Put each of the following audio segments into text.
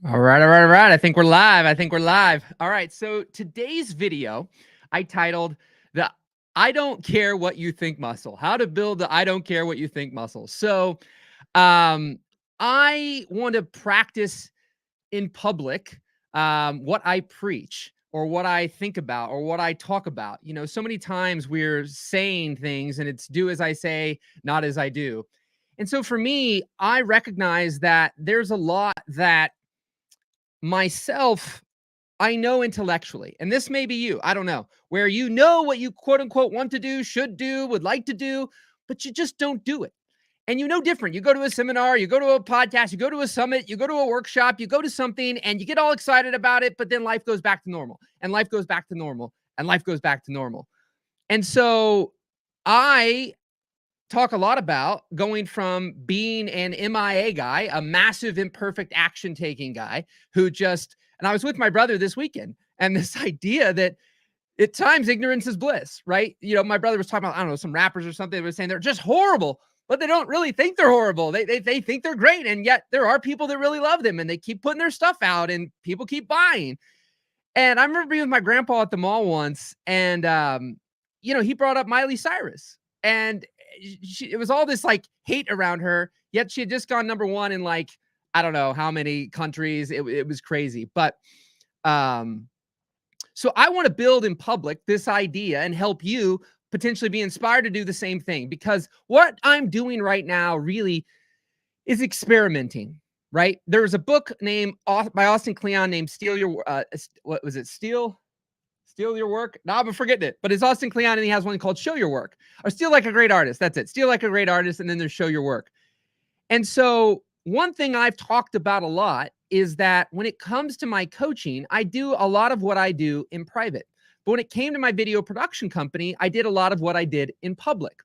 All right, all right, all right. I think we're live. I think we're live. All right. So today's video I titled the I don't care what you think muscle. How to build the I don't care what you think muscle. So um I want to practice in public what I preach or what I think about or what I talk about. You know, so many times we're saying things and it's do as I say, not as I do. And so for me, I recognize that there's a lot that myself I know intellectually, and this may be you, I don't know, where you know what you quote unquote want to do, should do, would like to do, but you just don't do it. And you know different. You go to a seminar, you go to a podcast, you go to a summit, you go to a workshop, you go to something and you get all excited about it, but then life goes back to normal and life goes back to normal and life goes back to normal. And so I talk a lot about going from being an MIA guy, a massive imperfect action taking guy who just, and I was with my brother this weekend, and this idea that at times ignorance is bliss, right? You know, my brother was talking about, I don't know, some rappers or something that was saying they're just horrible, but they don't really think they're horrible. They think they're great. And yet there are people that really love them and they keep putting their stuff out and people keep buying. And I remember being with my grandpa at the mall once, and he brought up Miley Cyrus, and it was all this like hate around her. Yet she had just gone number one in like I don't know how many countries. It was crazy, but um, so I want to build in public this idea and help you potentially be inspired to do the same thing, because what I'm doing right now really is experimenting, right? There's a book by Austin Kleon named Steal Your what was it? Steal Your Work? No, I'm forgetting it. But it's Austin Kleon, and he has one called Show Your Work, or Steal Like a Great Artist. That's it. Steal Like a Great Artist, and then there's Show Your Work. And so one thing I've talked about a lot is that when it comes to my coaching, I do a lot of what I do in private. But when it came to my video production company, I did a lot of what I did in public.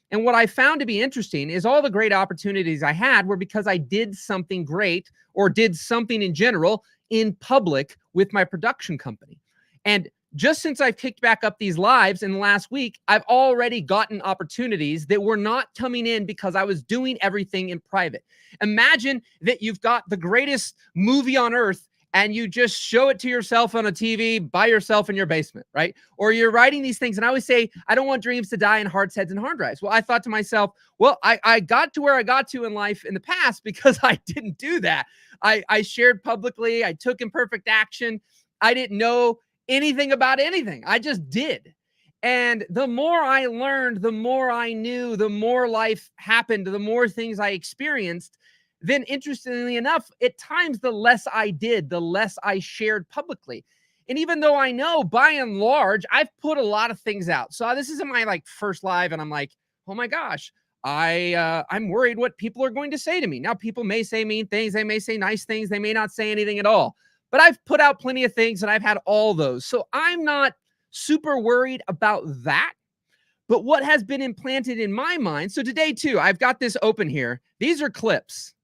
And what I found to be interesting is all the great opportunities I had were because I did something great or did something in general in public with my production company. And just since I've kicked back up these lives in the last week, I've already gotten opportunities that were not coming in because I was doing everything in private. Imagine that you've got the greatest movie on earth and you just show it to yourself on a TV by yourself in your basement, right? Or you're writing these things. And I always say, I don't want dreams to die in hearts, heads, and hard drives. Well, I thought to myself, well, I got to where I got to in life in the past because I didn't do that. I shared publicly. I took imperfect action. I didn't know anything about anything. I just did. And the more I learned, the more I knew, the more life happened, the more things I experienced. Then, interestingly enough, at times, the less I did, the less I shared publicly. And even though I know by and large, I've put a lot of things out. So this isn't my like first live, and I'm like, oh my gosh, I'm worried what people are going to say to me. Now, people may say mean things, they may say nice things, they may not say anything at all. But I've put out plenty of things and I've had all those. So I'm not super worried about that. But what has been implanted in my mind, so today too, I've got this open here. These are clips.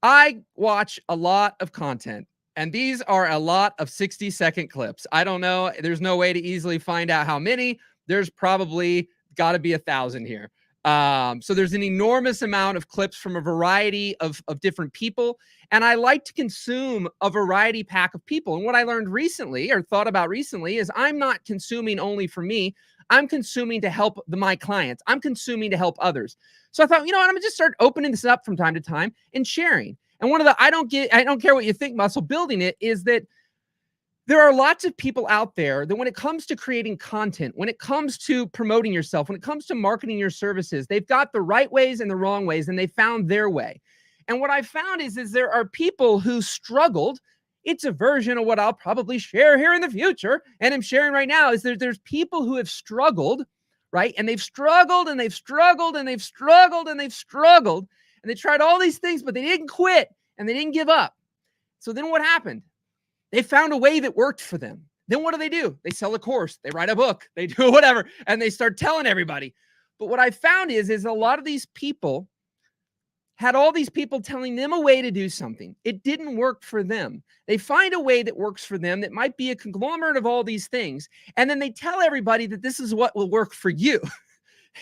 I watch a lot of content, and these are a lot of 60-second clips. I don't know. There's no way to easily find out how many. There's probably got to be 1,000 here. So there's an enormous amount of clips from a variety of different people. And I like to consume a variety pack of people. And what I learned recently or thought about recently is I'm not consuming only for me. I'm consuming to help my clients. I'm consuming to help others. So I thought, you know what, I'm gonna just start opening this up from time to time and sharing. And one of the I don't care what you think muscle building it is that there are lots of people out there that when it comes to creating content, when it comes to promoting yourself, when it comes to marketing your services, they've got the right ways and the wrong ways, and they found their way. And what I found is there are people who struggled. It's a version of what I'll probably share here in the future, and I'm sharing right now, is there's people who have struggled, right? And they've struggled and they've struggled and they've struggled and they've struggled, and they tried all these things, but they didn't quit and they didn't give up. So then what happened? They found a way that worked for them. Then what do? They sell a course, they write a book, they do whatever, and they start telling everybody. But what I found is a lot of these people had all these people telling them a way to do something. It didn't work for them. They find a way that works for them that might be a conglomerate of all these things. And then they tell everybody that this is what will work for you.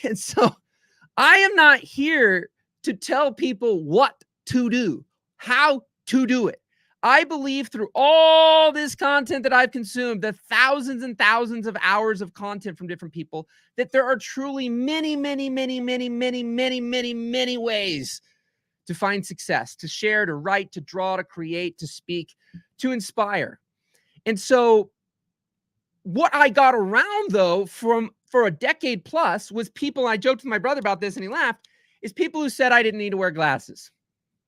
And so I am not here to tell people what to do, how to do it. I believe through all this content that I've consumed, the thousands and thousands of hours of content from different people, that there are truly many, many, many, many, many, many, many, many ways to find success, to share, to write, to draw, to create, to speak, to inspire. And so what I got around though for a decade plus was people, I joked with my brother about this and he laughed, is people who said I didn't need to wear glasses.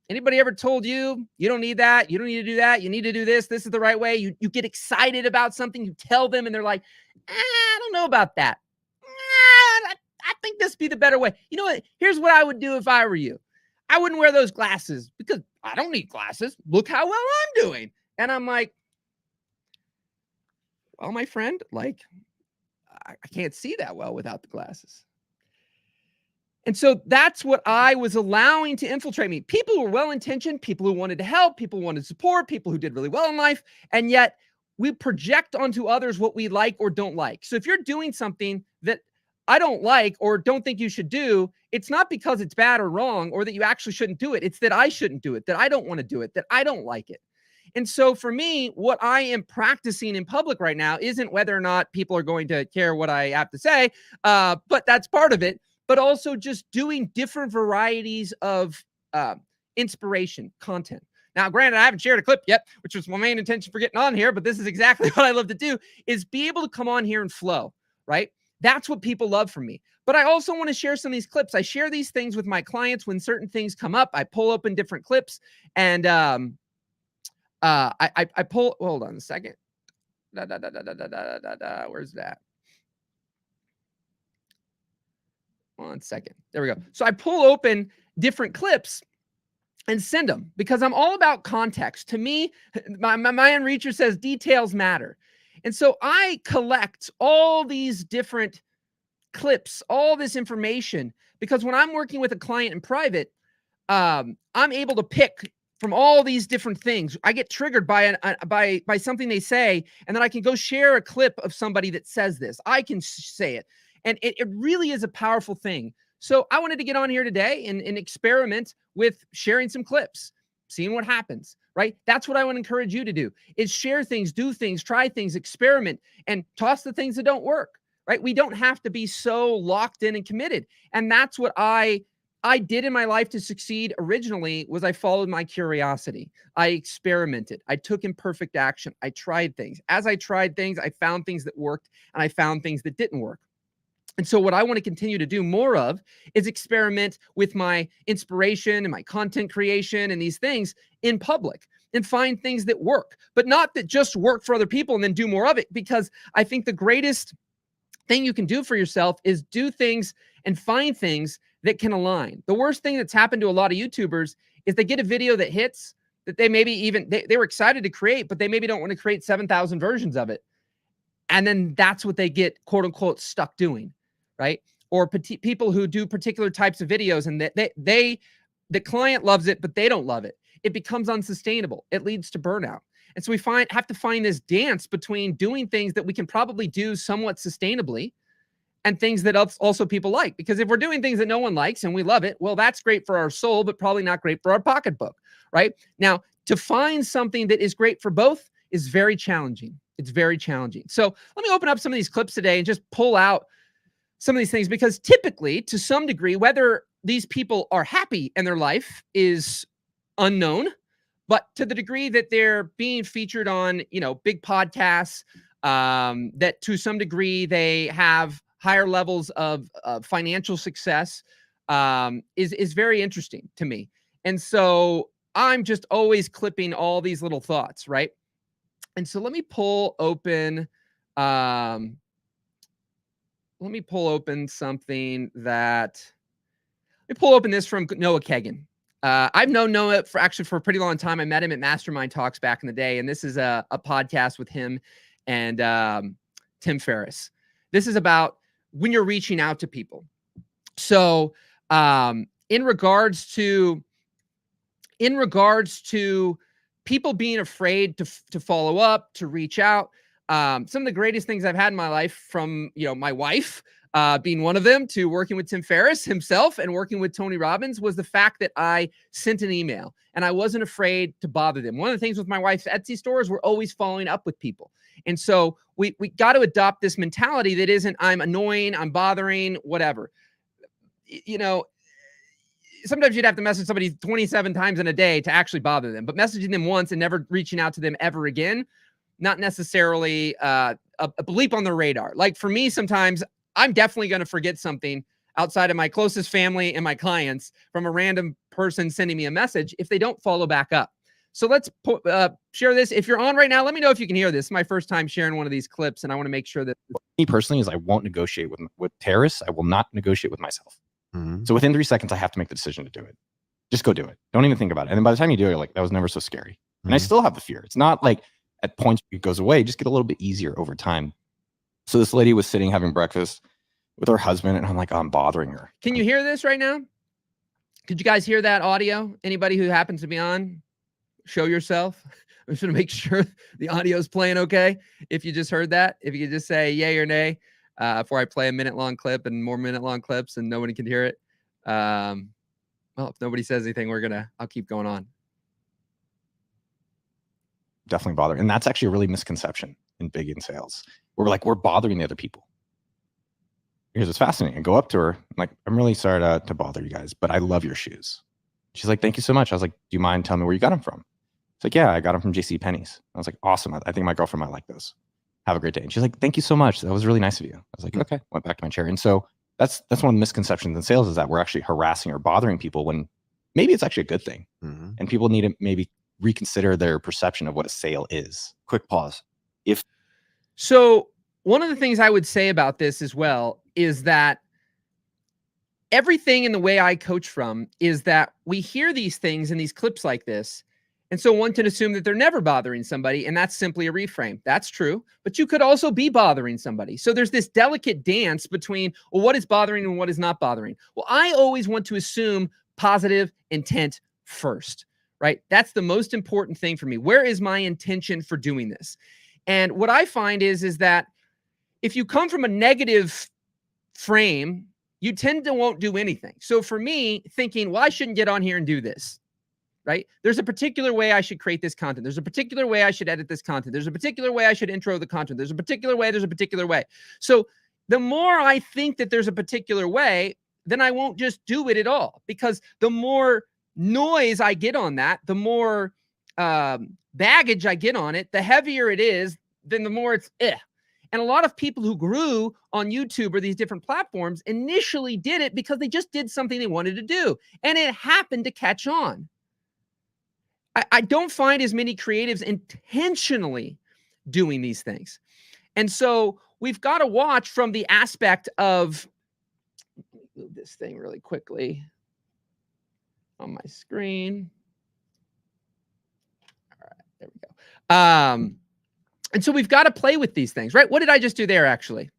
Anybody ever told you, you don't need that, you don't need to do that, you need to do this, this is the right way? You get excited about something, you tell them and they're like, I don't know about that. I think this would be the better way. You know what? Here's what I would do if I were you. I wouldn't wear those glasses because I don't need glasses. Look how well I'm doing. And I'm like, well, my friend, like, I can't see that well without the glasses. And so that's what I was allowing to infiltrate me. People who were well-intentioned, people who wanted to help, people who wanted to support, people who did really well in life. And yet we project onto others what we like or don't like. So if you're doing something that I don't like or don't think you should do, it's not because it's bad or wrong or that you actually shouldn't do it. It's that I shouldn't do it, that I don't want to do it, that I don't like it. And so for me, what I am practicing in public right now isn't whether or not people are going to care what I have to say, but that's part of it. But also just doing different varieties of inspiration content. Now, granted, I haven't shared a clip yet, which was my main intention for getting on here, but this is exactly what I love to do, is be able to come on here and flow, right? That's what people love from me. But I also want to share some of these clips. I share these things with my clients when certain things come up. I pull open different clips and I pull, hold on a second. Where's that? 1 second. There we go. So I pull open different clips and send them because I'm all about context. To me, my Unreacher says details matter. And so I collect all these different clips, all this information, because when I'm working with a client in private, I'm able to pick from all these different things. I get triggered by by something they say, and then I can go share a clip of somebody that says this. I can say it. And it really is a powerful thing. So I wanted to get on here today and experiment with sharing some clips, seeing what happens, right? That's what I want to encourage you to do, is share things, do things, try things, experiment, and toss the things that don't work, right? We don't have to be so locked in and committed. And that's what I did in my life to succeed originally, was I followed my curiosity. I experimented. I took imperfect action. I tried things. As I tried things, I found things that worked and I found things that didn't work. And so what I want to continue to do more of is experiment with my inspiration and my content creation and these things in public and find things that work, but not that just work for other people and then do more of it. Because I think the greatest thing you can do for yourself is do things and find things that can align. The worst thing that's happened to a lot of YouTubers is they get a video that hits that they maybe even, they were excited to create, but they maybe don't want to create 7,000 versions of it. And then that's what they get, quote unquote, stuck doing. Right? Or people who do particular types of videos and the client loves it, but they don't love it. It becomes unsustainable. It leads to burnout. And so we have to find this dance between doing things that we can probably do somewhat sustainably and things that also people like. Because if we're doing things that no one likes and we love it, well, that's great for our soul, but probably not great for our pocketbook, right? Now, to find something that is great for both is very challenging. It's very challenging. So let me open up some of these clips today and just pull out some of these things, because typically, to some degree, whether these people are happy in their life is unknown, but to the degree that they're being featured on, big podcasts, that to some degree they have higher levels of financial success, is very interesting to me. And so I'm just always clipping all these little thoughts, right? And so let me pull open something let me pull open this from Noah Kagan. I've known Noah for a pretty long time. I met him at Mastermind Talks back in the day, and this is a podcast with him and Tim Ferriss. This is about when you're reaching out to people. So in regards to people being afraid to follow up, to reach out, some of the greatest things I've had in my life from, my wife, being one of them, to working with Tim Ferriss himself and working with Tony Robbins, was the fact that I sent an email and I wasn't afraid to bother them. One of the things with my wife's Etsy stores, we're always following up with people. And so we got to adopt this mentality that isn't, I'm annoying, I'm bothering, whatever. You know, sometimes you'd have to message somebody 27 times in a day to actually bother them, but messaging them once and never reaching out to them ever again, not necessarily a bleep on the radar. Like for me, sometimes I'm definitely going to forget something outside of my closest family and my clients from a random person sending me a message if they don't follow back up. So let's share this. If you're on right now, let me know if you can hear this. It's my first time sharing one of these clips, and I want to make sure that me personally is I won't negotiate with terrorists. I will not negotiate with myself. So within 3 seconds, I have to make the decision to do it. Just go do it. Don't even think about it. And then by the time you do it, you're like, that was never so scary. And I still have the fear. It's not like at points it goes away. Just get a little bit easier over time. So this lady was sitting having breakfast with her husband, and I'm like, oh, I'm bothering her. Can you hear this right now? Could you guys hear that audio? Anybody who happens to be on, show yourself. I'm just going to make sure the audio is playing okay. If you just heard that, if you could just say yay or nay before I play a minute-long clip and more minute-long clips and nobody can hear it. Well, if nobody says anything, I'll keep going on. Definitely bother. And that's actually a really misconception in sales. We're bothering the other people. Here's what's fascinating. I go up to her. I'm like, I'm really sorry to bother you guys, but I love your shoes. She's like, thank you so much. I was like, do you mind telling me where you got them from? It's like, yeah, I got them from JCPenney's. I was like, awesome. I think my girlfriend might like those. Have a great day. And she's like, thank you so much. That was really nice of you. I was like, okay. Went back to my chair. And so that's one of the misconceptions in sales, is that we're actually harassing or bothering people when maybe it's actually a good thing. And people need to maybe reconsider their perception of what a sale is. Quick pause. So one of the things I would say about this as well is that everything in the way I coach from is that we hear these things in these clips like this. And so one can assume that they're never bothering somebody, and that's simply a reframe. That's true, but you could also be bothering somebody. So there's this delicate dance between, well, what is bothering and what is not bothering? Well, I always want to assume positive intent first, right? That's the most important thing for me. Where is my intention for doing this? And what I find is that if you come from a negative frame, you tend to won't do anything. So for me, thinking, well, I shouldn't get on here and do this, right? There's a particular way I should create this content. There's a particular way I should edit this content. There's a particular way I should intro the content. There's a particular way. So the more I think that there's a particular way, then I won't just do it at all, because the more noise I get on that, the more baggage I get on it, the heavier it is, then the more it's And a lot of people who grew on YouTube or these different platforms initially did it because they just did something they wanted to do, and it happened to catch on. I don't find as many creatives intentionally doing these things. And so we've got to watch from the aspect of, move this thing really quickly on my screen. All right, there we go. And so we've got to play with these things, right? What did I just do there, actually?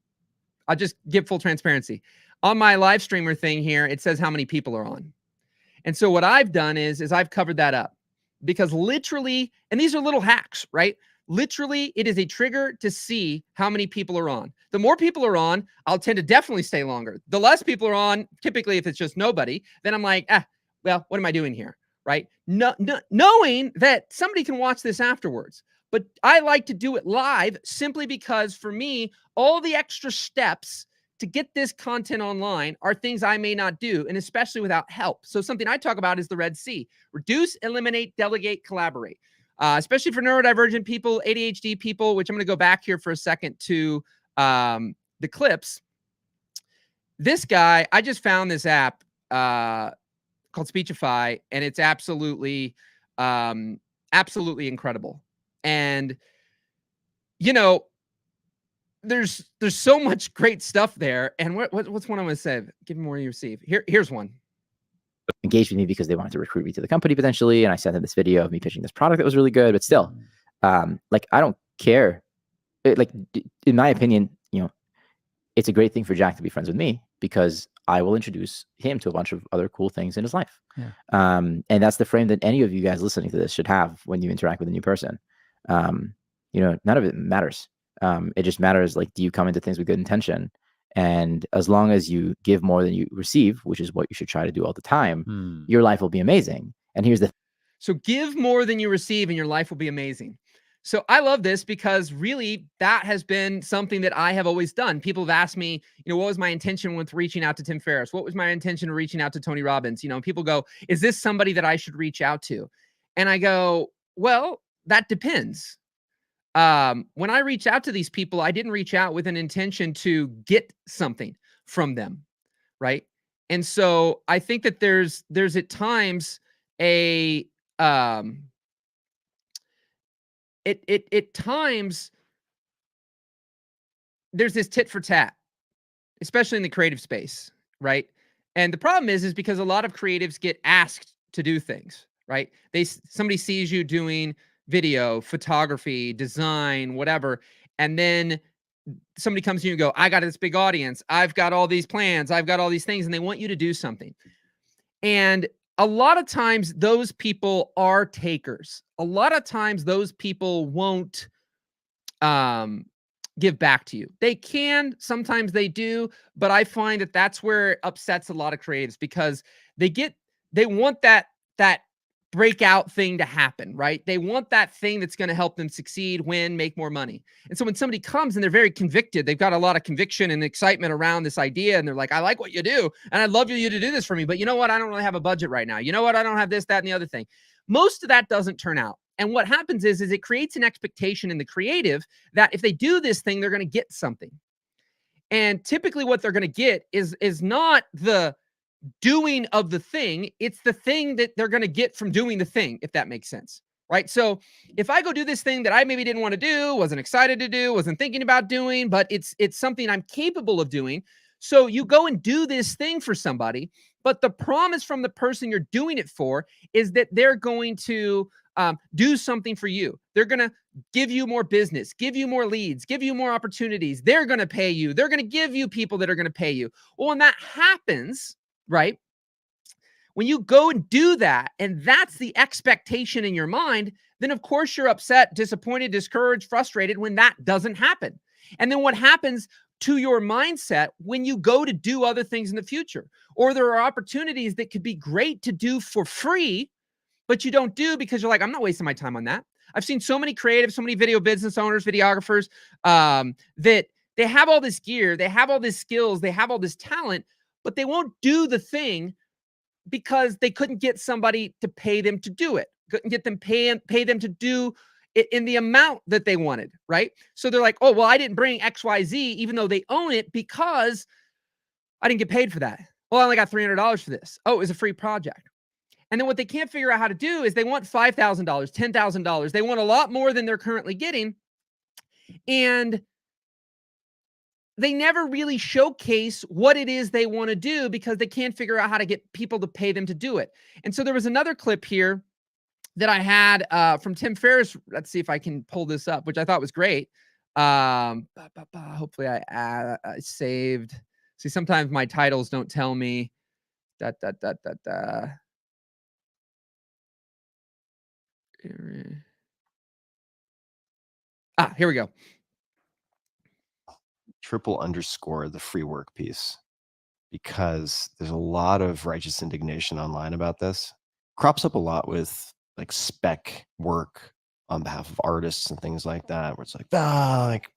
I'll just give full transparency. On my live streamer thing here, it says how many people are on. And so what I've done is I've covered that up, because literally, and these are little hacks, right? Literally, it is a trigger to see how many people are on. The more people are on, I'll tend to definitely stay longer. The less people are on, typically if it's just nobody, then I'm like, well, what am I doing here, right? Knowing that somebody can watch this afterwards. But I like to do it live simply because for me, all the extra steps to get this content online are things I may not do, and especially without help. So something I talk about is the Red C: reduce, eliminate, delegate, collaborate. Especially for neurodivergent people, ADHD people, which I'm going to go back here for a second to the clips. This guy, I just found this app called Speechify, and it's absolutely incredible. And, you know, there's so much great stuff there. And what's one I'm going to say? Give me more you receive. Here's one. Engaged with me because they wanted to recruit me to the company potentially. And I sent them this video of me pitching this product that was really good, but still, like, I don't care. Like, in my opinion, you know, it's a great thing for Jack to be friends with me, because I will introduce him to a bunch of other cool things in his life. Yeah. And that's the frame that any of you guys listening to this should have when you interact with a new person. You know, none of it matters. It just matters, like, do you come into things with good intention? And as long as you give more than you receive, which is what you should try to do all the time, your life will be amazing. And here's the So give more than you receive and your life will be amazing. So I love this because really that has been something that I have always done. People have asked me, what was my intention with reaching out to Tim Ferriss? What was my intention of reaching out to Tony Robbins? People go, is this somebody that I should reach out to? And I go, well, that depends. When I reach out to these people, I didn't reach out with an intention to get something from them, right? And so I think that there's at times a at times there's this tit for tat, especially in the creative space, right? And the problem is because a lot of creatives get asked to do things, right? Somebody sees you doing video, photography, design, whatever, and then somebody comes to you and go, I got this big audience, I've got all these plans, I've got all these things, and they want you to do something. And a lot of times those people are takers. A lot of times those people won't give back to you. They can, sometimes they do, but I find that that's where it upsets a lot of creatives because they want that breakout thing to happen, right? They want that thing that's going to help them succeed, win, make more money. And so when somebody comes and they're very convicted, they've got a lot of conviction and excitement around this idea. And they're like, I like what you do. And I'd love you to do this for me. But you know what? I don't really have a budget right now. You know what? I don't have this, that, and the other thing. Most of that doesn't turn out. And what happens is it creates an expectation in the creative that if they do this thing, they're going to get something. And typically what they're going to get is not the doing of the thing, it's the thing that they're going to get from doing the thing, if that makes sense, right? So if I go do this thing that I maybe didn't want to do, wasn't excited to do, wasn't thinking about doing, but it's something I'm capable of doing. So you go and do this thing for somebody, but the promise from the person you're doing it for is that they're going to do something for you. They're going to give you more business, give you more leads, give you more opportunities. They're going to pay you. They're going to give you people that are going to pay you. Well, when that happens, right? When you go and do that, and that's the expectation in your mind, then of course you're upset, disappointed, discouraged, frustrated when that doesn't happen. And then what happens to your mindset when you go to do other things in the future? Or there are opportunities that could be great to do for free, but you don't do because you're like, I'm not wasting my time on that. I've seen so many creatives, so many video business owners, videographers, that they have all this gear, they have all these skills, they have all this talent, but they won't do the thing because they couldn't get somebody to pay them to do it. Couldn't get them pay them to do it in the amount that they wanted, right? So they're like, oh, well, I didn't bring XYZ, even though they own it, because I didn't get paid for that. Well, I only got $300 for this. Oh, it was a free project. And then what they can't figure out how to do is they want $5,000, $10,000. They want a lot more than they're currently getting. And they never really showcase what it is they want to do because they can't figure out how to get people to pay them to do it. And so there was another clip here that I had from Tim Ferriss. Let's see if I can pull this up, which I thought was great. Hopefully I saved. See, sometimes my titles don't tell me. Here we go. Triple underscore the free work piece because there's a lot of righteous indignation online about this. Crops up a lot with like spec work on behalf of artists and things like that, where it's like, like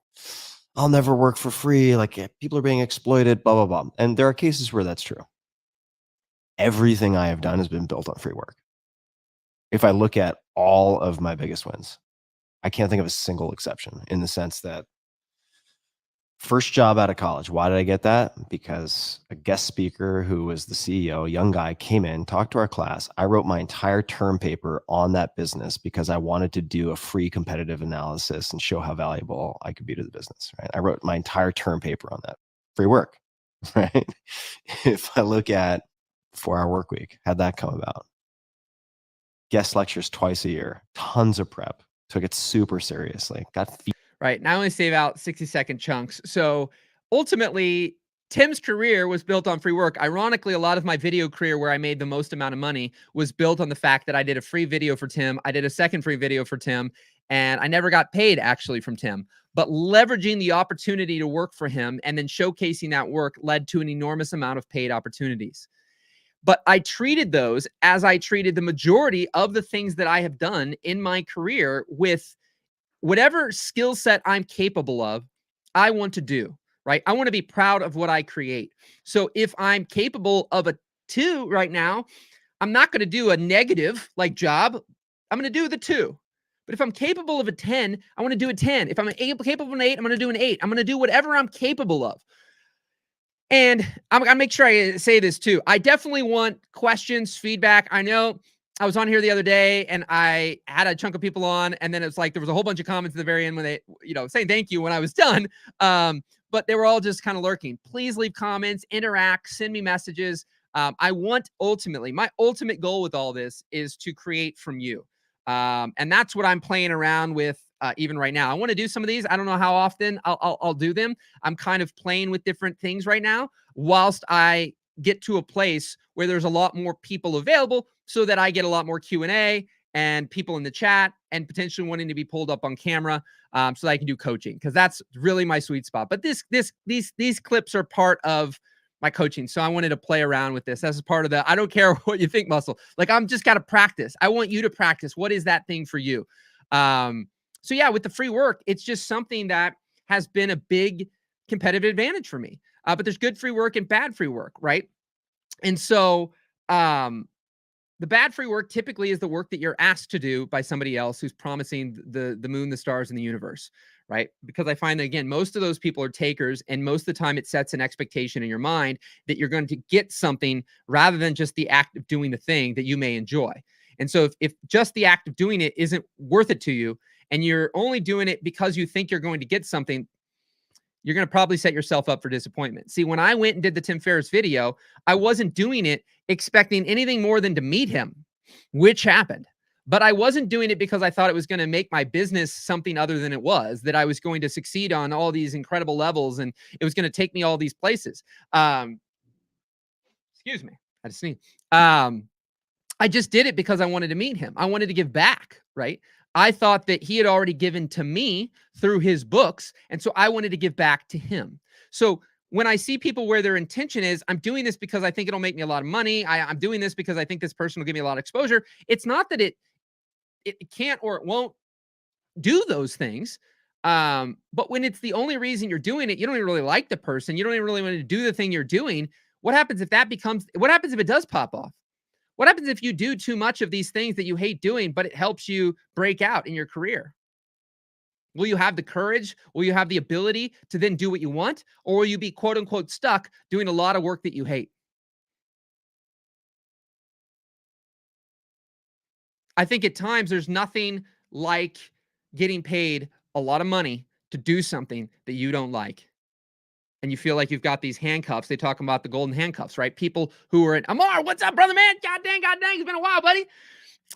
I'll never work for free. Like people are being exploited, blah, blah, blah. And there are cases where that's true. Everything I have done has been built on free work. If I look at all of my biggest wins, I can't think of a single exception in the sense that first job out of college. Why did I get that? Because a guest speaker who was the CEO, a young guy, came in, talked to our class. I wrote my entire term paper on that business because I wanted to do a free competitive analysis and show how valuable I could be to the business. Right? I wrote my entire term paper on that. Free work. Right? If I look at 4-Hour Workweek, how'd that come about? Guest lectures twice a year, tons of prep, took it super seriously, got right. And I only save out 60-second chunks. So ultimately, Tim's career was built on free work. Ironically, a lot of my video career where I made the most amount of money was built on the fact that I did a free video for Tim. I did a second free video for Tim. And I never got paid actually from Tim, but leveraging the opportunity to work for him and then showcasing that work led to an enormous amount of paid opportunities. But I treated those as I treated the majority of the things that I have done in my career, with whatever skill set I'm capable of, I want to do, right? I want to be proud of what I create. So if I'm capable of a 2 right now, I'm not going to do a negative like job. I'm going to do the 2. But if I'm capable of a 10, I want to do a 10. If I'm capable of an 8, I'm going to do an 8. I'm going to do whatever I'm capable of. And I'm going to make sure I say this too. I definitely want questions, feedback. I know I was on here the other day and I had a chunk of people on, and then it's like there was a whole bunch of comments at the very end when they, saying thank you when I was done. But they were all just kind of lurking. Please leave comments, interact, send me messages. I want my ultimate goal with all this is to create from you. And that's what I'm playing around with even right now. I want to do some of these. I don't know how often I'll do them. I'm kind of playing with different things right now whilst I get to a place where there's a lot more people available so that I get a lot more Q&A and people in the chat and potentially wanting to be pulled up on camera so that I can do coaching, because that's really my sweet spot. But these clips are part of my coaching. So I wanted to play around with this as a part of the I don't care what you think muscle. Like, I'm just got to practice. I want you to practice. What is that thing for you? So yeah, with the free work, it's just something that has been a big competitive advantage for me. But there's good free work and bad free work, right? And so the bad free work typically is the work that you're asked to do by somebody else who's promising the moon, the stars, and the universe, right? Because I find that, again, most of those people are takers, and most of the time it sets an expectation in your mind that you're going to get something rather than just the act of doing the thing that you may enjoy. And so if just the act of doing it isn't worth it to you, and you're only doing it because you think you're going to get something, you're going to probably set yourself up for disappointment. See, when I went and did the Tim Ferriss video, I wasn't doing it expecting anything more than to meet him, which happened. But I wasn't doing it because I thought it was going to make my business something other than it was, that I was going to succeed on all these incredible levels and it was going to take me all these places. Excuse me. I just sneezed. I just did it because I wanted to meet him. I wanted to give back, right? I thought that he had already given to me through his books, and so I wanted to give back to him. So when I see people where their intention is, I'm doing this because I think it'll make me a lot of money, I'm doing this because I think this person will give me a lot of exposure. It's not that it can't or it won't do those things. But when it's the only reason you're doing it, you don't even really like the person, you don't even really want to do the thing you're doing. What happens if it does pop off? What happens if you do too much of these things that you hate doing, but it helps you break out in your career? Will you have the courage? Will you have the ability to then do what you want? Or will you be quote unquote stuck doing a lot of work that you hate? I think at times there's nothing like getting paid a lot of money to do something that you don't like. And you feel like you've got these handcuffs. They talk about the golden handcuffs, right? People who are in Amar, what's up, brother, man? God dang, it's been a while, buddy.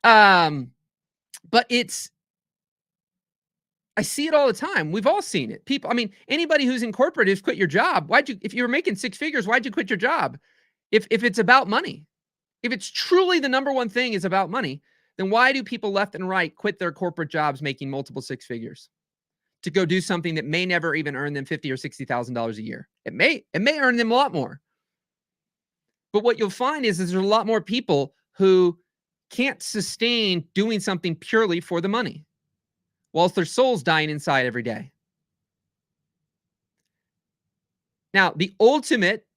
But I see it all the time. We've all seen it. People, I mean, anybody who's in corporate who's quit your job. If you were making 6 figures, why'd you quit your job? If it's about money, if it's truly the number one thing is about money, then why do people left and right quit their corporate jobs making multiple 6 figures to go do something that may never even earn them $50,000 or $60,000 a year? It may earn them a lot more. But what you'll find is there's a lot more people who can't sustain doing something purely for the money, whilst their soul's dying inside every day. Now, the ultimate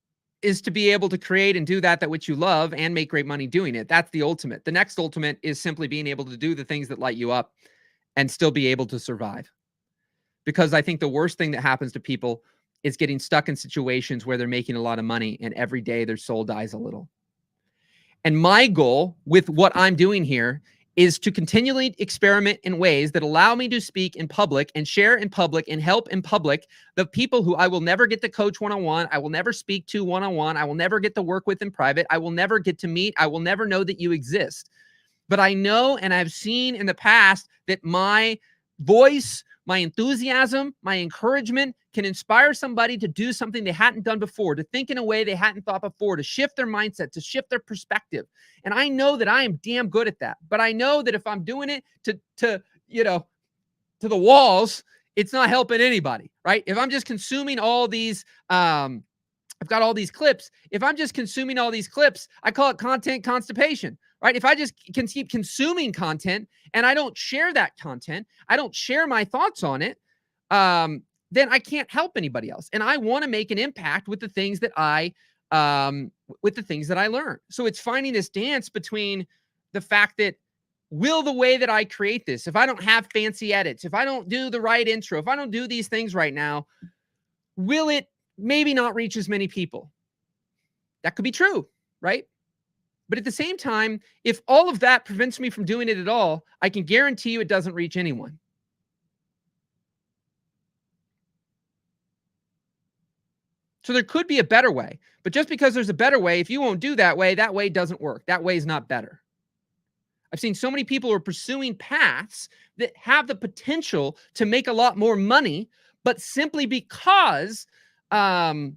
is to be able to create and do that which you love and make great money doing it. That's the ultimate. The next ultimate is simply being able to do the things that light you up and still be able to survive. Because I think the worst thing that happens to people is getting stuck in situations where they're making a lot of money and every day their soul dies a little. And my goal with what I'm doing here is to continually experiment in ways that allow me to speak in public and share in public and help in public the people who I will never get to coach one-on-one, I will never speak to one-on-one, I will never get to work with in private, I will never get to meet, I will never know that you exist. But I know and I've seen in the past that my voice, my enthusiasm, my encouragement can inspire somebody to do something they hadn't done before, to think in a way they hadn't thought before, to shift their mindset, to shift their perspective. And I know that I am damn good at that. But I know that if I'm doing it to to the walls, it's not helping anybody, right? If I'm just consuming all these, I've got all these clips. If I'm just consuming all these clips, I call it content constipation, right? If I just can keep consuming content and I don't share that content, I don't share my thoughts on it, then I can't help anybody else. And I want to make an impact with the things that I learn. So it's finding this dance between the fact that, will the way that I create this, if I don't have fancy edits, if I don't do the right intro, if I don't do these things right now, will it maybe not reach as many people? That could be true, right? But at the same time, if all of that prevents me from doing it at all, I can guarantee you it doesn't reach anyone. So there could be a better way, but just because there's a better way, if you won't do that way doesn't work. That way is not better. I've seen so many people who are pursuing paths that have the potential to make a lot more money, but simply because you're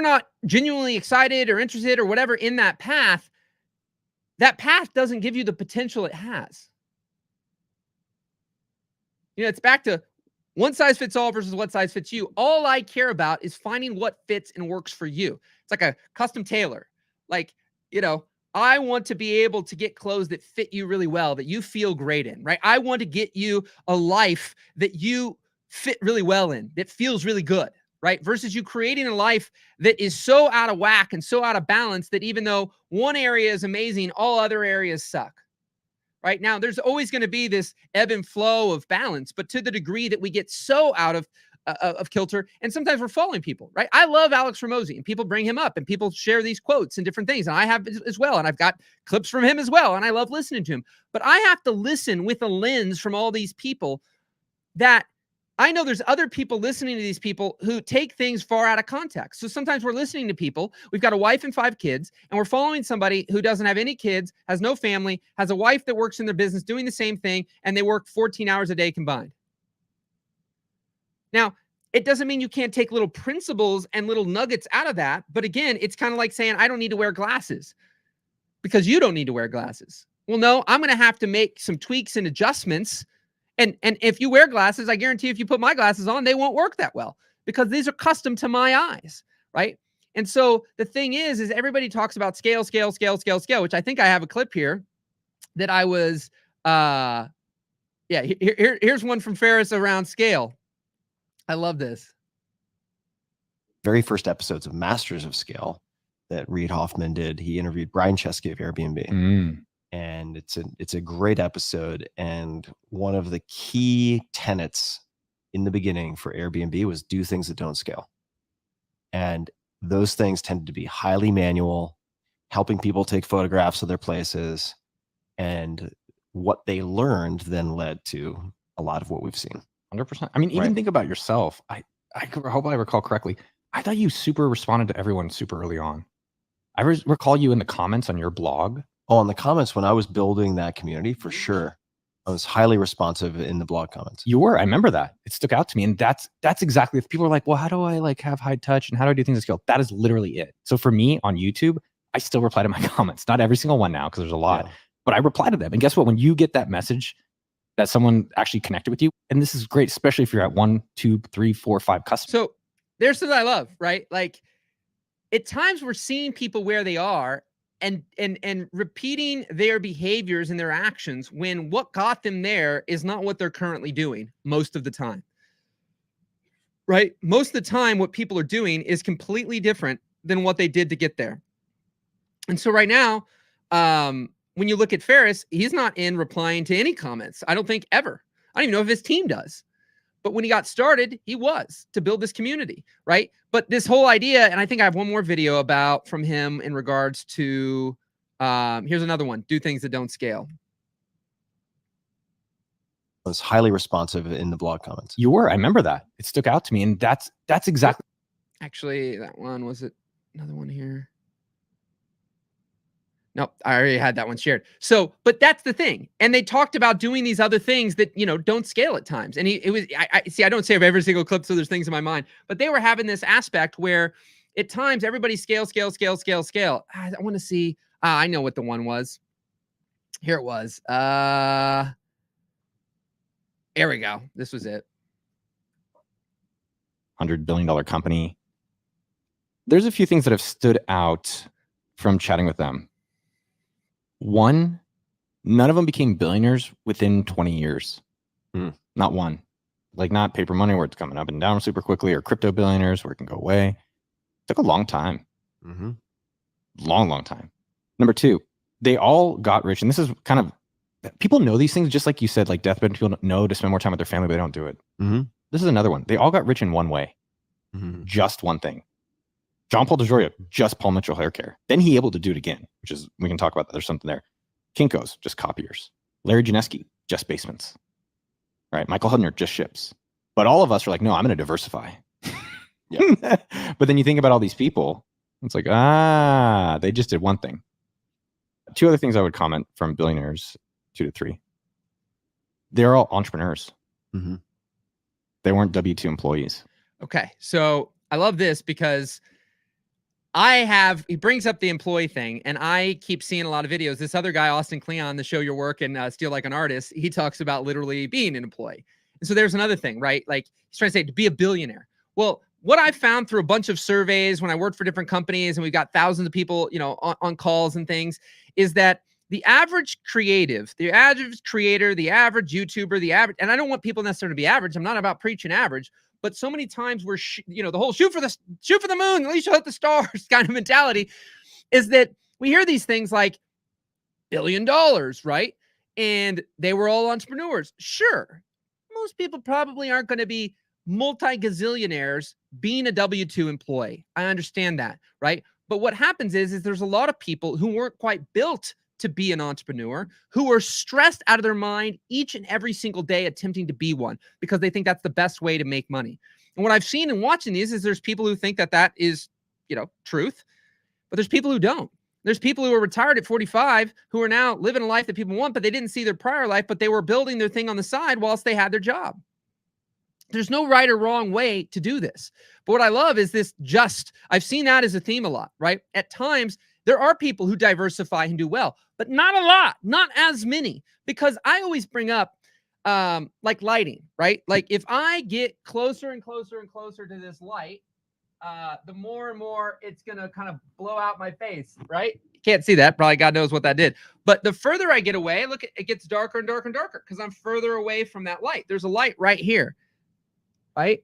not genuinely excited or interested or whatever in that path doesn't give you the potential it has. You know, it's back to one size fits all versus what size fits you. All I care about is finding what fits and works for you. It's like a custom tailor. Like, you know, I want to be able to get clothes that fit you really well, that you feel great in, right? I want to get you a life that you fit really well in, that feels really good, right? Versus you creating a life that is so out of whack and so out of balance that even though one area is amazing, all other areas suck. Right now, there's always going to be this ebb and flow of balance, but to the degree that we get so out of kilter, and sometimes we're following people, right? I love Alex Hormozi, and people bring him up, and people share these quotes and different things, and I have as well, and I've got clips from him as well, and I love listening to him. But I have to listen with a lens from all these people that I know there's other people listening to these people who take things far out of context. So sometimes we're listening to people, we've got a wife and 5 kids, and we're following somebody who doesn't have any kids, has no family, has a wife that works in their business doing the same thing, and they work 14 hours a day combined. Now, it doesn't mean you can't take little principles and little nuggets out of that. But again, it's kind of like saying, I don't need to wear glasses because you don't need to wear glasses. Well, no, I'm going to have to make some tweaks and adjustments. And if you wear glasses, I guarantee if you put my glasses on, they won't work that well because these are custom to my eyes, right? And so the thing is everybody talks about scale, which I think I have a clip here that I was, here's one from Ferriss around scale. I love this. Very first episodes of Masters of Scale that Reid Hoffman did, he interviewed Brian Chesky of Airbnb. And it's a great episode. And one of the key tenets in the beginning for Airbnb was do things that don't scale. And those things tended to be highly manual, helping people take photographs of their places. And what they learned then led to a lot of what we've seen. 100%. I mean, even think about yourself. I hope I recall correctly. I thought you super responded to everyone super early on. I recall you in the comments on your blog. Oh, in the comments when I was building that community, for sure. I was highly responsive in the blog comments. You were. I remember that. It stuck out to me. And that's exactly, if people are like, well, how do I like have high touch and how do I do things at scale? That is literally it. So for me on YouTube, I still reply to my comments. Not every single one now because there's a lot, but I reply to them. And guess what? When you get that message that someone actually connected with you, and this is great, especially if you're at 1, 2, 3, 4, 5 customers. So there's something I love, right? Like at times we're seeing people where they are and repeating their behaviors and their actions when what got them there is not what they're currently doing most of the time, right? Most of the time, what people are doing is completely different than what they did to get there. And so right now, when you look at Ferriss, he's not in replying to any comments. I don't think ever. I don't even know if his team does. But when he got started, he was to build this community, right? But this whole idea, and I think I have one more video about from him in regards to, here's another one, do things that don't scale. I was highly responsive in the blog comments. You were. I remember that. It stuck out to me. And that's exactly. Actually, that one, was it another one here? Nope, I already had that one shared. So, but that's the thing. And they talked about doing these other things that, you know, don't scale at times. And I don't save every single clip, so there's things in my mind, but they were having this aspect where at times everybody scale. I want to see, I know what the one was. Here it was. There we go. This was it. $100 billion company. There's a few things that have stood out from chatting with them. One, none of them became billionaires within 20 years. Not one. Like not paper money where it's coming up and down super quickly, or crypto billionaires where it can go away. It took a long time. Long time. Number two, they all got rich. And this is kind of, people know these things, just like you said, like deathbed people know to spend more time with their family, but they don't do it. This is another one. They all got rich in one way. Just one thing. John Paul DeJoria, just Paul Mitchell hair care. Then he able to do it again, which is, we can talk about that. There's something there. Kinko's, just copiers. Larry Janeski, just basements. Right? Michael Hudner, just ships. But all of us are like, no, I'm going to diversify. But then you think about all these people, it's like, they just did one thing. Two other things I would comment from billionaires, 2 to 3. They're all entrepreneurs. They weren't W-2 employees. Okay. So I love this because he brings up the employee thing, and I keep seeing a lot of videos. This other guy, Austin Kleon, the Show Your Work and Steal Like an Artist, he talks about literally being an employee. And so there's another thing, right? Like he's trying to say to be a billionaire. Well, what I found through a bunch of surveys when I worked for different companies, and we've got thousands of people, on calls and things, is that the average creative, the average creator, the average YouTuber, and I don't want people necessarily to be average. I'm not about preaching average. But so many times we're, the whole shoot for the moon, at least you'll hit the stars kind of mentality, is that we hear these things like $1 billion, right? And they were all entrepreneurs. Sure. Most people probably aren't going to be multi-gazillionaires being a W-2 employee. I understand that, right? But what happens is there's a lot of people who weren't quite built to be an entrepreneur, who are stressed out of their mind each and every single day attempting to be one because they think that's the best way to make money. And what I've seen in watching these is there's people who think that is, truth, but there's people who don't. There's people who are retired at 45 who are now living a life that people want, but they didn't see their prior life, but they were building their thing on the side whilst they had their job. There's no right or wrong way to do this. But what I love is this I've seen that as a theme a lot, right? At times, there are people who diversify and do well, but not a lot, not as many, because I always bring up like lighting, right? Like if I get closer and closer and closer to this light, the more and more it's going to kind of blow out my face, right? You can't see that. Probably God knows what that did. But the further I get away, look, it gets darker and darker and darker because I'm further away from that light. There's a light right here, right?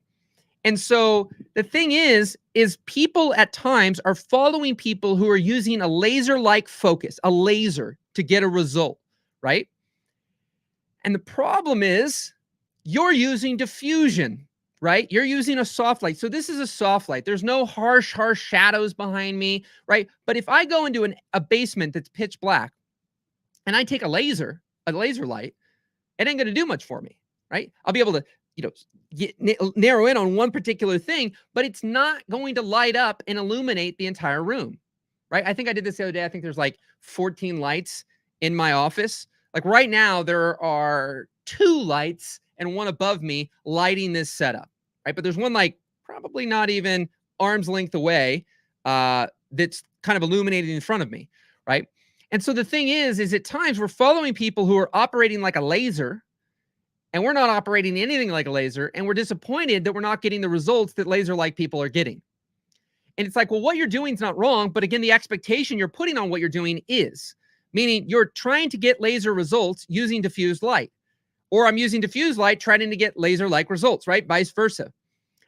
And so the thing is people at times are following people who are using a laser-like focus, a laser to get a result, right? And the problem is you're using diffusion, right? You're using a soft light. So this is a soft light. There's no harsh shadows behind me, right? But if I go into a basement that's pitch black and I take a laser light, it ain't going to do much for me, right? I'll be able to narrow in on one particular thing, but it's not going to light up and illuminate the entire room, right? I think I did this the other day. I think there's like 14 lights in my office. Like right now, there are 2 lights and one above me lighting this setup, right? But there's one like probably not even arm's length away that's kind of illuminating in front of me, right? And so the thing is at times we're following people who are operating like a laser, and we're not operating anything like a laser, and we're disappointed that we're not getting the results that laser-like people are getting. And it's like, well, what you're doing is not wrong, but again, the expectation you're putting on what you're doing is, meaning you're trying to get laser results using diffused light, or I'm using diffused light trying to get laser-like results, right? Vice versa.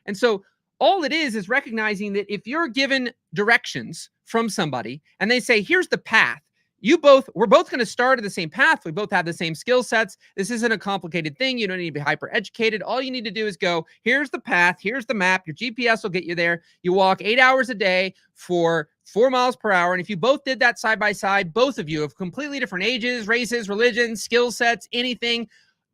And so all it is recognizing that if you're given directions from somebody and they say, here's the path, we're both going to start at the same path. We both have the same skill sets. This isn't a complicated thing. You don't need to be hyper educated. All you need to do is go, here's the path. Here's the map. Your GPS will get you there. You walk 8 hours a day for 4 miles per hour. And if you both did that side by side, both of you of completely different ages, races, religions, skill sets, anything,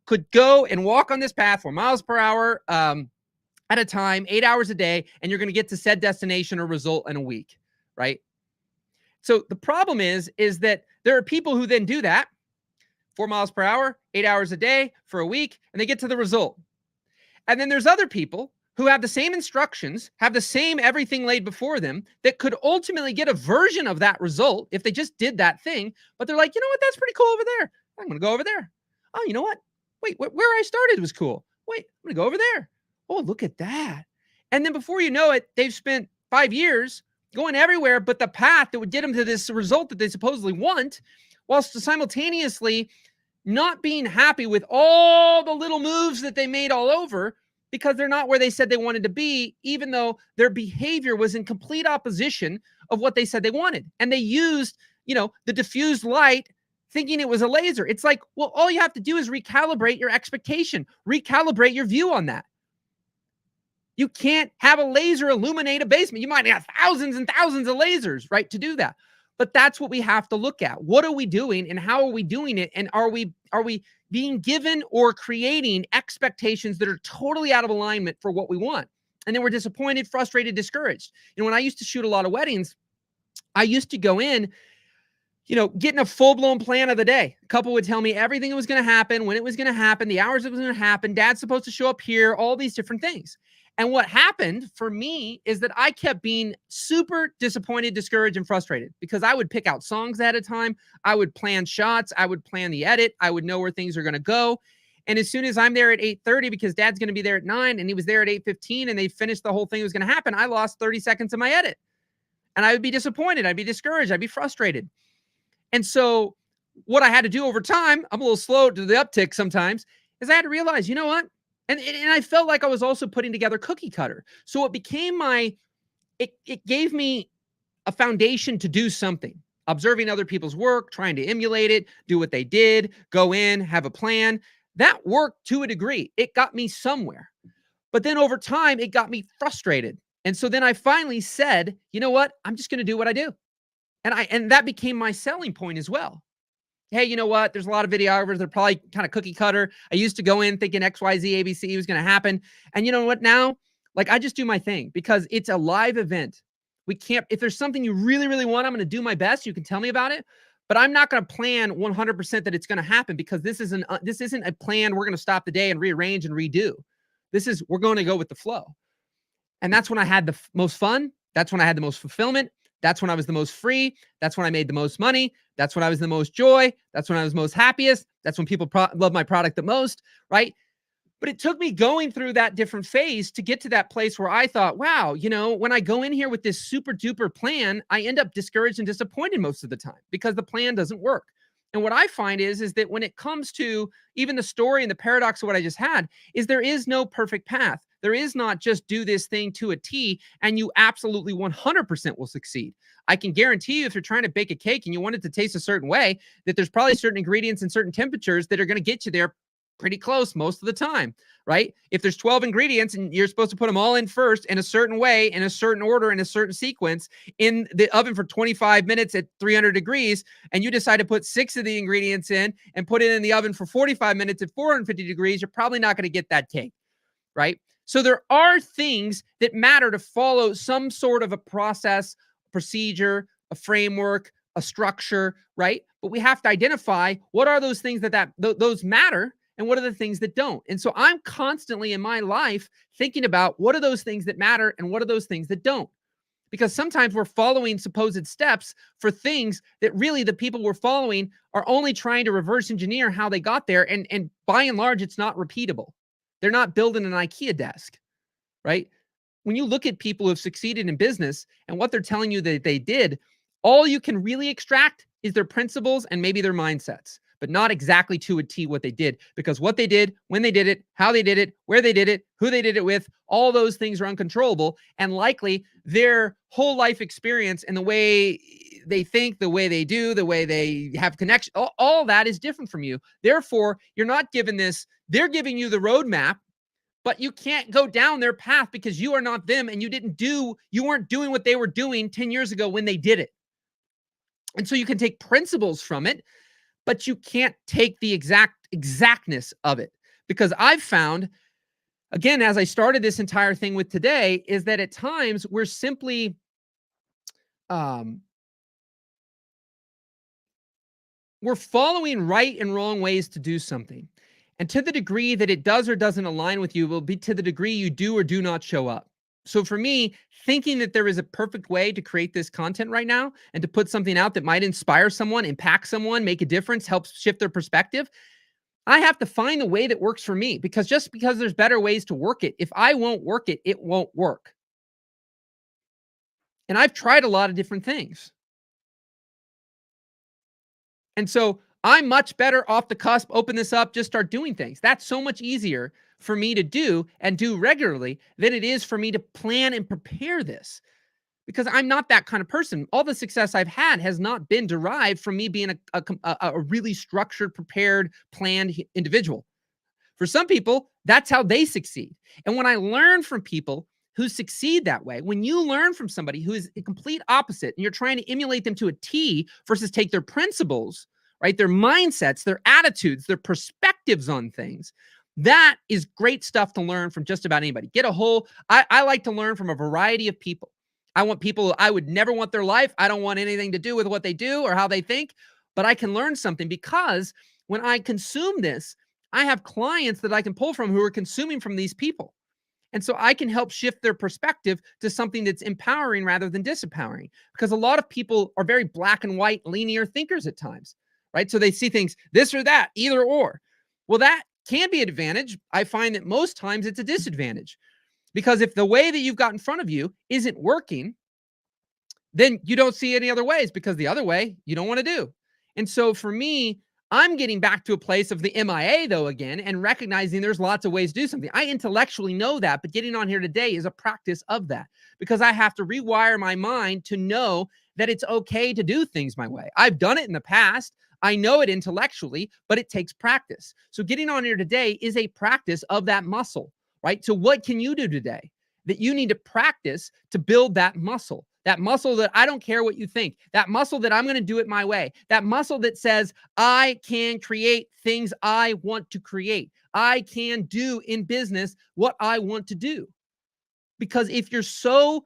could go and walk on this path 4 miles per hour at a time, 8 hours a day, and you're going to get to said destination or result in a week, right? So the problem is that there are people who then do that 4 miles per hour, 8 hours a day for a week, and they get to the result. And then there's other people who have the same instructions, have the same everything laid before them that could ultimately get a version of that result if they just did that thing. But they're like, you know what? That's pretty cool over there. I'm going to go over there. Oh, you know what? Wait, where I started was cool. Wait, I'm going to go over there. Oh, look at that. And then before you know it, they've spent 5 years going everywhere but the path that would get them to this result that they supposedly want, whilst simultaneously not being happy with all the little moves that they made all over because they're not where they said they wanted to be, even though their behavior was in complete opposition of what they said they wanted. And they used, the diffused light thinking it was a laser. It's like, well, all you have to do is recalibrate your expectation, recalibrate your view on that. You can't have a laser illuminate a basement. You might have thousands and thousands of lasers, right, to do that. But that's what we have to look at. What are we doing and how are we doing it? And are we being given or creating expectations that are totally out of alignment for what we want? And then we're disappointed, frustrated, discouraged. When I used to shoot a lot of weddings, I used to go in, getting a full-blown plan of the day. A couple would tell me everything that was going to happen, when it was going to happen, the hours it was going to happen, dad's supposed to show up here, all these different things. And what happened for me is that I kept being super disappointed, discouraged, and frustrated because I would pick out songs ahead of time. I would plan shots. I would plan the edit. I would know where things are going to go. And as soon as I'm there at 8:30 because dad's going to be there at 9 and he was there at 8:15 and they finished the whole thing that was going to happen, I lost 30 seconds of my edit. And I would be disappointed. I'd be discouraged. I'd be frustrated. And so what I had to do over time, I'm a little slow to the uptick sometimes, is I had to realize, you know what? And I felt like I was also putting together cookie cutter. So it became it gave me a foundation to do something, observing other people's work, trying to emulate it, do what they did, go in, have a plan. That worked to a degree. It got me somewhere. But then over time, it got me frustrated. And so then I finally said, you know what? I'm just going to do what I do. And that became my selling point as well. Hey, you know what? There's a lot of videographers that are probably kind of cookie cutter. I used to go in thinking XYZ, ABC was going to happen. And you know what now? Like, I just do my thing because it's a live event. We can't, if there's something you really, really want, I'm going to do my best. You can tell me about it, but I'm not going to plan 100% that it's going to happen because this isn't a plan. We're going to stop the day and rearrange and redo. We're going to go with the flow. And that's when I had the most fun. That's when I had the most fulfillment. That's when I was the most free. That's when I made the most money. That's when I was the most joy. That's when I was most happiest. That's when people love my product the most, right? But it took me going through that different phase to get to that place where I thought, wow, when I go in here with this super duper plan, I end up discouraged and disappointed most of the time because the plan doesn't work. And what I find is that when it comes to even the story and the paradox of what I just had, is there is no perfect path. There is not just do this thing to a T and you absolutely 100% will succeed. I can guarantee you if you're trying to bake a cake and you want it to taste a certain way, that there's probably certain ingredients and certain temperatures that are going to get you there pretty close most of the time, right? If there's 12 ingredients and you're supposed to put them all in first in a certain way, in a certain order, in a certain sequence, in the oven for 25 minutes at 300 degrees, and you decide to put 6 of the ingredients in and put it in the oven for 45 minutes at 450 degrees, you're probably not going to get that cake, right? So there are things that matter to follow some sort of a process, procedure, a framework, a structure, right? But we have to identify what are those things that those matter and what are the things that don't. And so I'm constantly in my life thinking about what are those things that matter and what are those things that don't. Because sometimes we're following supposed steps for things that really the people we're following are only trying to reverse engineer how they got there. And by and large, it's not repeatable. They're not building an IKEA desk, right? When you look at people who have succeeded in business and what they're telling you that they did, all you can really extract is their principles and maybe their mindsets, but not exactly to a T what they did, because what they did, when they did it, how they did it, where they did it, who they did it with, all those things are uncontrollable. And likely their whole life experience and the way they think, the way they do, the way they have connection, all that is different from you. Therefore, you're not given this. They're giving you the roadmap, but you can't go down their path because you are not them and you weren't doing what they were doing 10 years ago when they did it. And so you can take principles from it, but you can't take the exactness of it. Because I've found, again, as I started this entire thing with today, is that at times we're simply we're following right and wrong ways to do something. And to the degree that it does or doesn't align with you will be to the degree you do or do not show up. So for me, thinking that there is a perfect way to create this content right now and to put something out that might inspire someone, impact someone, make a difference, help shift their perspective, I have to find the way that works for me, because just because there's better ways to work it, if I won't work it, it won't work. And I've tried a lot of different things. And so I'm much better off the cusp, open this up, just start doing things. That's so much easier for me to do and do regularly than it is for me to plan and prepare this, because I'm not that kind of person. All the success I've had has not been derived from me being a really structured, prepared, planned individual. For some people, that's how they succeed. And when I learn from people who succeed that way, when you learn from somebody who is a complete opposite and you're trying to emulate them to a T versus take their principles, right, their mindsets, their attitudes, their perspectives on things, that is great stuff to learn from just about anybody. I like to learn from a variety of people. I want people I would never want their life. I don't want anything to do with what they do or how they think, but I can learn something, because when I consume this, I have clients that I can pull from who are consuming from these people. And so I can help shift their perspective to something that's empowering rather than disempowering, because a lot of people are very black and white, linear thinkers at times, right? So they see things this or that, either or. Well, that can be an advantage. I find that most times it's a disadvantage, because if the way that you've got in front of you isn't working, then you don't see any other ways, because the other way you don't want to do. And so for me, I'm getting back to a place of the MIA though again, and recognizing there's lots of ways to do something. I intellectually know that, but getting on here today is a practice of that, because I have to rewire my mind to know that it's okay to do things my way. I've done it in the past. I know it intellectually, but it takes practice. So getting on here today is a practice of that muscle, right? So what can you do today that you need to practice to build that muscle? That muscle that I don't care what you think, that muscle that I'm going to do it my way, that muscle that says I can create things I want to create. I can do in business what I want to do. Because if you're so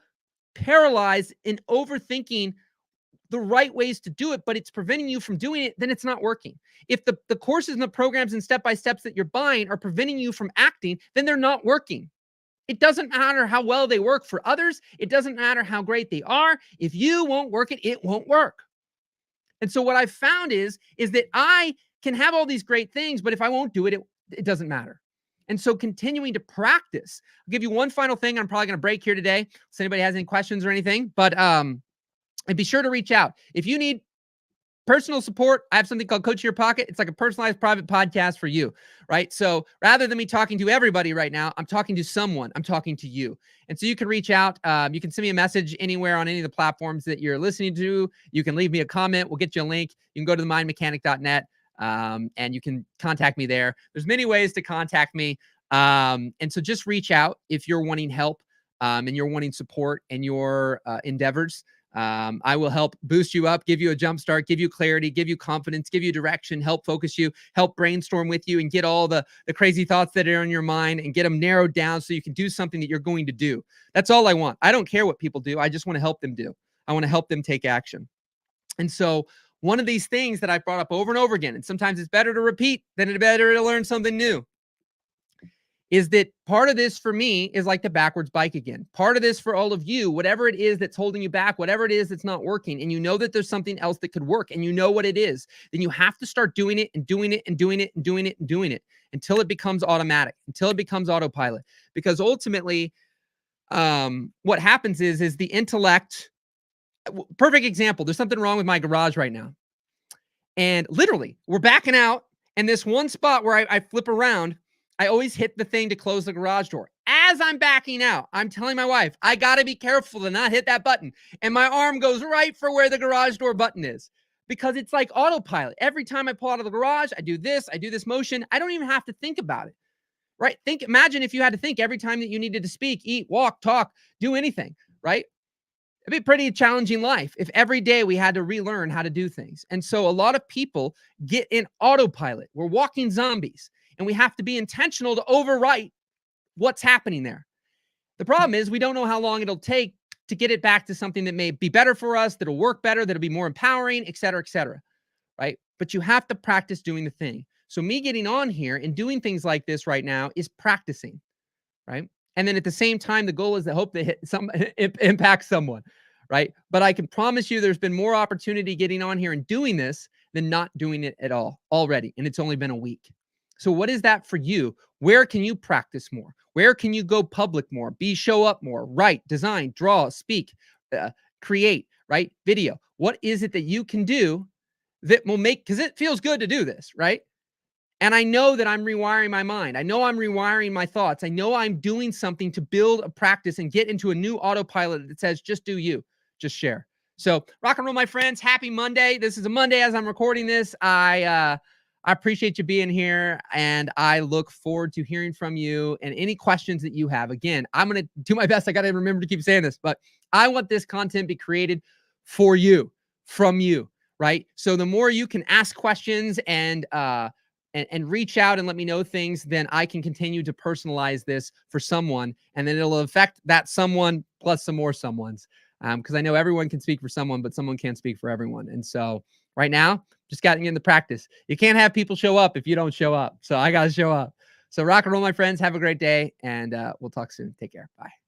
paralyzed in overthinking the right ways to do it, but it's preventing you from doing it, then it's not working. If the courses and the programs and step-by-steps that you're buying are preventing you from acting, then they're not working. It doesn't matter how well they work for others. It doesn't matter how great they are. If you won't work it, it won't work. And so what I've found is that I can have all these great things, but if I won't do it, it doesn't matter. And so continuing to practice. I'll give you one final thing. I'm probably going to break here today, so anybody has any questions or anything, but and be sure to reach out. If you need personal support, I have something called Coach Your Pocket. It's like a personalized private podcast for you, right? So rather than me talking to everybody right now, I'm talking to someone. I'm talking to you. And so you can reach out. You can send me a message anywhere on any of the platforms that you're listening to. You can leave me a comment. We'll get you a link. You can go to themindmechanic.net and you can contact me there. There's many ways to contact me. And so just reach out if you're wanting help and you're wanting support in your endeavors. I will help boost you up, give you a jump start, give you clarity, give you confidence, give you direction, help focus you, help brainstorm with you, and get all the crazy thoughts that are in your mind and get them narrowed down so you can do something that you're going to do. That's all I want. I don't care what people do. I just want to help them do. I want to help them take action. And so one of these things that I've brought up over and over again, and sometimes it's better to repeat than it's better to learn something new, is that part of this for me is like the backwards bike again. Part of this for all of you, whatever it is that's holding you back, whatever it is that's not working, and you know that there's something else that could work and you know what it is, then you have to start doing it and doing it and doing it and doing it and doing it until it becomes automatic, until it becomes autopilot. Because ultimately, what happens is the intellect, perfect example, there's something wrong with my garage right now. And literally, we're backing out, and this one spot where I flip around, I always hit the thing to close the garage door. As I'm backing out, I'm telling my wife, I got to be careful to not hit that button. And my arm goes right for where the garage door button is, because it's like autopilot. Every time I pull out of the garage, I do this motion. I don't even have to think about it, right? Imagine if you had to think every time that you needed to speak, eat, walk, talk, do anything, right? It'd be a pretty challenging life if every day we had to relearn how to do things. And so a lot of people get in autopilot. We're walking zombies. And we have to be intentional to overwrite what's happening there. The problem is we don't know how long it'll take to get it back to something that may be better for us, that'll work better, that'll be more empowering, et cetera, right? But you have to practice doing the thing. So me getting on here and doing things like this right now is practicing, right? And then at the same time, the goal is to hope that impact someone, right? But I can promise you there's been more opportunity getting on here and doing this than not doing it at all already. And it's only been a week. So what is that for you? Where can you practice more? Where can you go public more? Show up more, write, design, draw, speak, create, right? Video. What is it that you can do that will make, because it feels good to do this, right? And I know that I'm rewiring my mind. I know I'm rewiring my thoughts. I know I'm doing something to build a practice and get into a new autopilot that says, just do you, just share. So rock and roll, my friends. Happy Monday. This is a Monday as I'm recording this. I appreciate you being here, and I look forward to hearing from you and any questions that you have. Again, I'm going to do my best. I got to remember to keep saying this, but I want this content to be created for you, from you, right? So the more you can ask questions and reach out and let me know things, then I can continue to personalize this for someone, and then it'll affect that someone plus some more someones. Because I know everyone can speak for someone, but someone can't speak for everyone. And so right now, just got to get in the practice. You can't have people show up if you don't show up. So I got to show up. So rock and roll, my friends. Have a great day, and we'll talk soon. Take care. Bye.